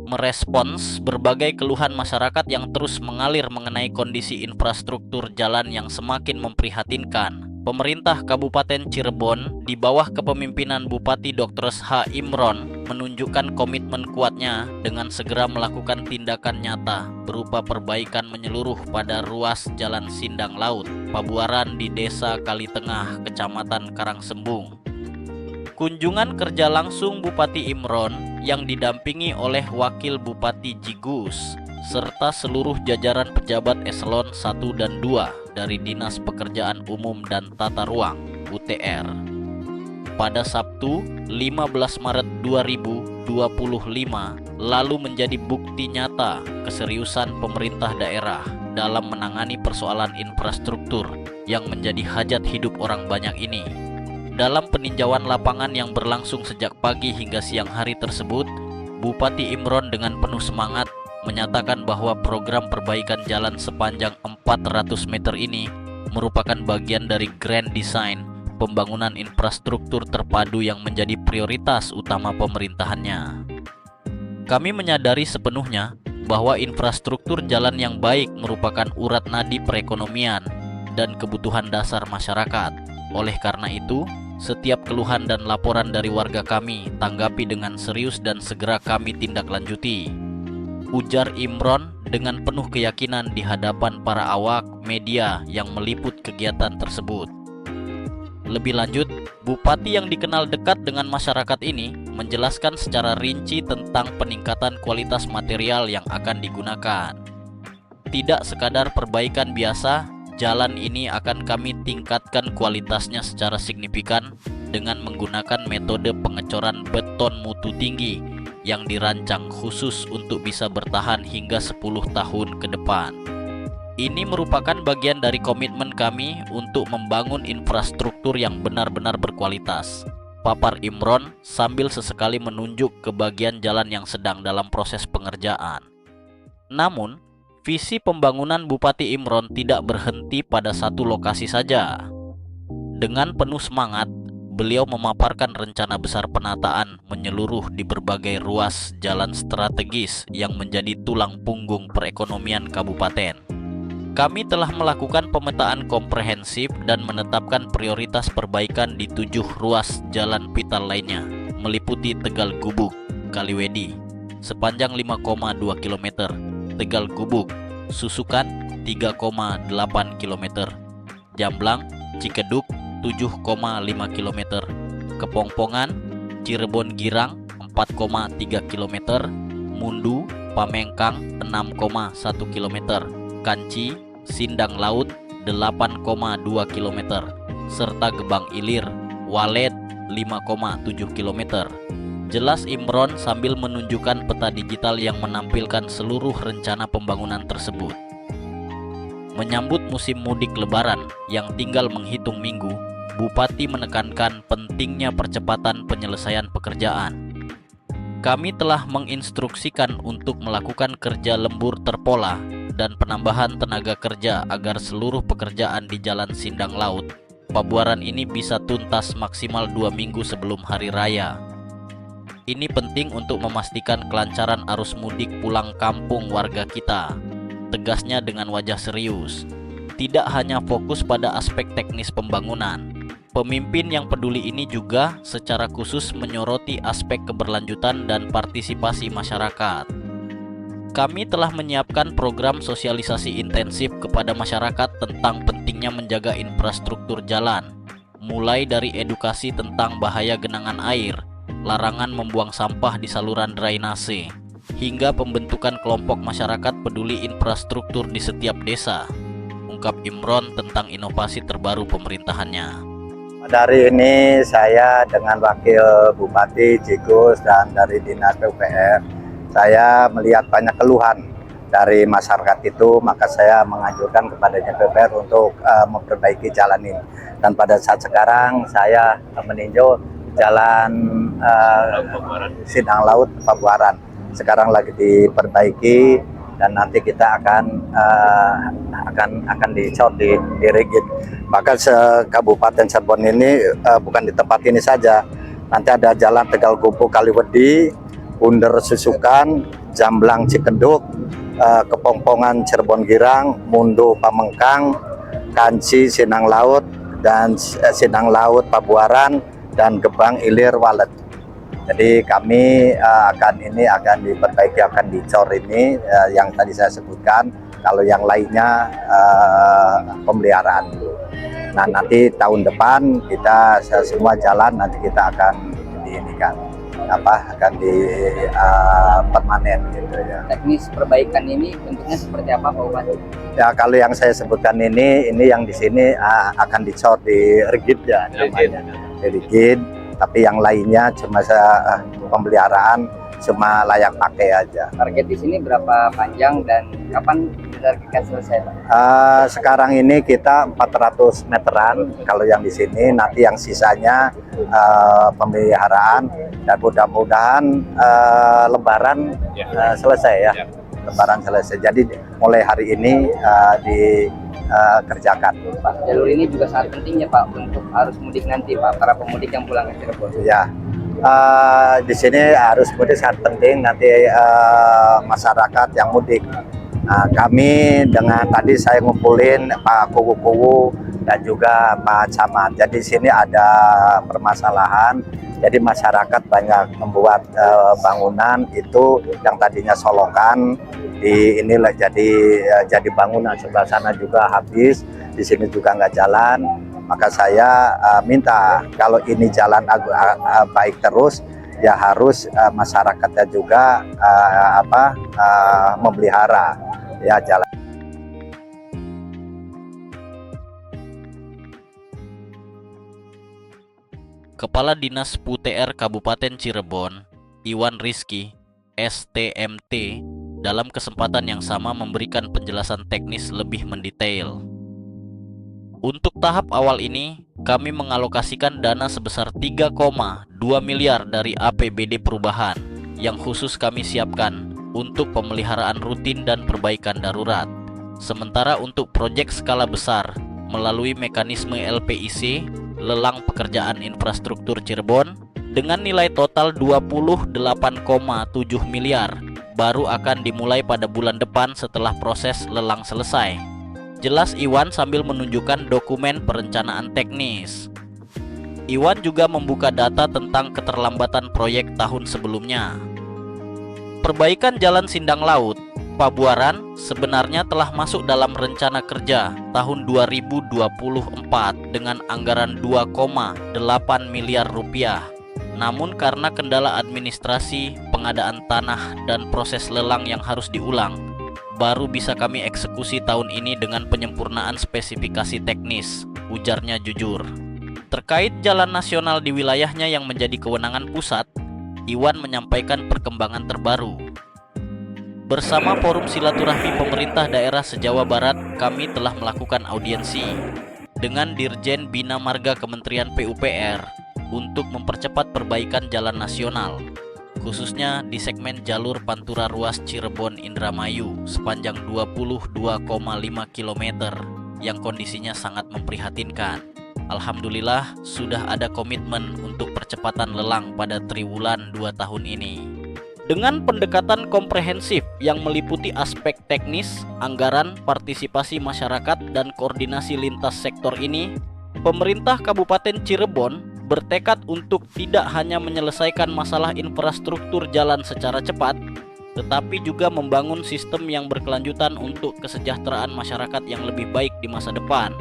merespons berbagai keluhan masyarakat yang terus mengalir mengenai kondisi infrastruktur jalan yang semakin memprihatinkan. Pemerintah Kabupaten Cirebon di bawah kepemimpinan Bupati Dr. H. Imron menunjukkan komitmen kuatnya dengan segera melakukan tindakan nyata berupa perbaikan menyeluruh pada ruas Jalan Sindang Laut, Pabuaran di Desa Kalitengah, Kecamatan Karangsembung. Kunjungan kerja langsung Bupati Imron yang didampingi oleh Wakil Bupati Jigus serta seluruh jajaran pejabat eselon 1 dan 2 dari Dinas Pekerjaan Umum dan Tata Ruang (UTR). Pada Sabtu, 15 Maret 2025 lalu menjadi bukti nyata keseriusan pemerintah daerah dalam menangani persoalan infrastruktur yang menjadi hajat hidup orang banyak ini. Dalam peninjauan lapangan yang berlangsung sejak pagi hingga siang hari tersebut, Bupati Imron dengan penuh semangat menyatakan bahwa program perbaikan jalan sepanjang 400 meter ini merupakan bagian dari grand design pembangunan infrastruktur terpadu yang menjadi prioritas utama pemerintahannya. Kami menyadari sepenuhnya bahwa infrastruktur jalan yang baik merupakan urat nadi perekonomian dan kebutuhan dasar masyarakat. Oleh karena itu, setiap keluhan dan laporan dari warga kami tanggapi dengan serius dan segera kami tindak lanjuti, ujar Imron dengan penuh keyakinan di hadapan para awak media yang meliput kegiatan tersebut. Lebih lanjut, Bupati yang dikenal dekat dengan masyarakat ini menjelaskan secara rinci tentang peningkatan kualitas material yang akan digunakan. Tidak sekadar perbaikan biasa, jalan ini akan kami tingkatkan kualitasnya secara signifikan dengan menggunakan metode pengecoran beton mutu tinggi yang dirancang khusus untuk bisa bertahan hingga 10 tahun ke depan. Ini merupakan bagian dari komitmen kami untuk membangun infrastruktur yang benar-benar berkualitas, papar Imron sambil sesekali menunjuk ke bagian jalan yang sedang dalam proses pengerjaan. Namun, visi pembangunan Bupati Imron tidak berhenti pada satu lokasi saja. Dengan penuh semangat, beliau memaparkan rencana besar penataan menyeluruh di berbagai ruas jalan strategis yang menjadi tulang punggung perekonomian kabupaten. Kami telah melakukan pemetaan komprehensif dan menetapkan prioritas perbaikan di 7 ruas jalan vital lainnya, meliputi Tegal Gubuk, Kaliwedi, sepanjang 5,2 km, Tegal Gubuk, Susukan 3,8 km, Jamblang, Cikeduk 7,5 km, Kepongpongan, Cirebon Girang 4,3 km, Mundu, Pamengkang 6,1 km, Kanci, Sindang Laut 8,2 km, serta Gebang Ilir, Walet 5,7 km. Jelas Imron sambil menunjukkan peta digital yang menampilkan seluruh rencana pembangunan tersebut. Menyambut musim mudik Lebaran yang tinggal menghitung minggu, Bupati menekankan pentingnya percepatan penyelesaian pekerjaan. Kami telah menginstruksikan untuk melakukan kerja lembur terpola dan penambahan tenaga kerja agar seluruh pekerjaan di Jalan Sindang Laut, Pabuaran ini bisa tuntas maksimal 2 minggu sebelum Hari Raya. Ini penting untuk memastikan kelancaran arus mudik pulang kampung warga kita, tegasnya dengan wajah serius. Tidak hanya fokus pada aspek teknis pembangunan, pemimpin yang peduli ini juga secara khusus menyoroti aspek keberlanjutan dan partisipasi masyarakat. Kami telah menyiapkan program sosialisasi intensif kepada masyarakat tentang pentingnya menjaga infrastruktur jalan, mulai dari edukasi tentang bahaya genangan air, larangan membuang sampah di saluran drainase, hingga pembentukan kelompok masyarakat peduli infrastruktur di setiap desa, ungkap Imron tentang inovasi terbaru pemerintahannya. Dari ini saya dengan Wakil Bupati Jigus dan dari Dinas PUPR, saya melihat banyak keluhan dari masyarakat itu, maka saya menganjurkan kepada PUPR untuk memperbaiki jalan ini. Dan pada saat sekarang saya meninjau jalan Sindang Laut Pabuaran. Sekarang lagi diperbaiki dan nanti kita akan dicor di rigid. Bahkan Kabupaten Cirebon ini bukan di tempat ini saja. Nanti ada jalan Tegal Gubuk Kaliwedi, Bunder Susukan, Jamblang Cikeduk, Kepongpongan Cirebon Girang, Mundo Pamengkang, Kanci Sinang Laut, dan Sinang Laut Pabuaran, dan Gebang Ilir Walet. Jadi kami akan diperbaiki, akan dicor ini yang tadi saya sebutkan. Kalau yang lainnya pemeliharaan dulu. Nah, nanti tahun depan kita semua jalan nanti kita akan akan di permanen gitu ya. Teknis perbaikan ini bentuknya seperti apa Pak Bupati? Ya, kalau yang saya sebutkan ini yang di sini akan dicor di rigid ya namanya. Rigid, tapi yang lainnya cuma pemeliharaan, cuma layak pakai aja. Target di sini berapa panjang dan kapan ditargetkan selesai Pak? Sekarang ini kita 400 meteran kalau yang di sini, nanti yang sisanya pemeliharaan, dan mudah-mudahan Lebaran selesai ya. Lebaran selesai. Jadi mulai hari ini dikerjakan. Pak, jalur ini juga sangat penting ya Pak untuk arus mudik nanti Pak, para pemudik yang pulang ke Cirebon. Ya, di sini arus mudik sangat penting nanti masyarakat yang mudik. Nah, kami dengan tadi saya ngumpulin Pak Kuwu dan juga Pak Camat. Jadi sini ada permasalahan. Jadi masyarakat banyak membuat bangunan itu yang tadinya solokan di inilah jadi bangunan, sebelah sana juga habis, di sini juga nggak jalan. Maka saya minta kalau ini jalan baik terus, ya harus masyarakatnya juga memelihara ya jalan. Kepala Dinas PUTR Kabupaten Cirebon, Iwan Rizky, STMT, dalam kesempatan yang sama memberikan penjelasan teknis lebih mendetail. Untuk tahap awal ini, kami mengalokasikan dana sebesar 3,2 miliar dari APBD perubahan yang khusus kami siapkan untuk pemeliharaan rutin dan perbaikan darurat. Sementara untuk proyek skala besar melalui mekanisme LPIC, Lelang Pekerjaan Infrastruktur Cirebon, dengan nilai total 28,7 miliar baru akan dimulai pada bulan depan setelah proses lelang selesai. Jelas Iwan sambil menunjukkan dokumen perencanaan teknis. Iwan juga membuka data tentang keterlambatan proyek tahun sebelumnya. Perbaikan Jalan Sindang Laut Pabuaran sebenarnya telah masuk dalam rencana kerja tahun 2024 dengan anggaran 2,8 miliar rupiah. Namun karena kendala administrasi, pengadaan tanah, dan proses lelang yang harus diulang, baru bisa kami eksekusi tahun ini dengan penyempurnaan spesifikasi teknis, ujarnya jujur. Terkait jalan nasional di wilayahnya yang menjadi kewenangan pusat, Iwan menyampaikan perkembangan terbaru. Bersama Forum Silaturahmi Pemerintah Daerah se-Jawa Barat, kami telah melakukan audiensi dengan Dirjen Bina Marga Kementerian PUPR untuk mempercepat perbaikan jalan nasional, khususnya di segmen jalur Pantura Ruas Cirebon Indramayu sepanjang 22,5 km yang kondisinya sangat memprihatinkan. Alhamdulillah sudah ada komitmen untuk percepatan lelang pada triwulan 2 tahun ini. Dengan pendekatan komprehensif yang meliputi aspek teknis, anggaran, partisipasi masyarakat, dan koordinasi lintas sektor ini, pemerintah Kabupaten Cirebon bertekad untuk tidak hanya menyelesaikan masalah infrastruktur jalan secara cepat, tetapi juga membangun sistem yang berkelanjutan untuk kesejahteraan masyarakat yang lebih baik di masa depan.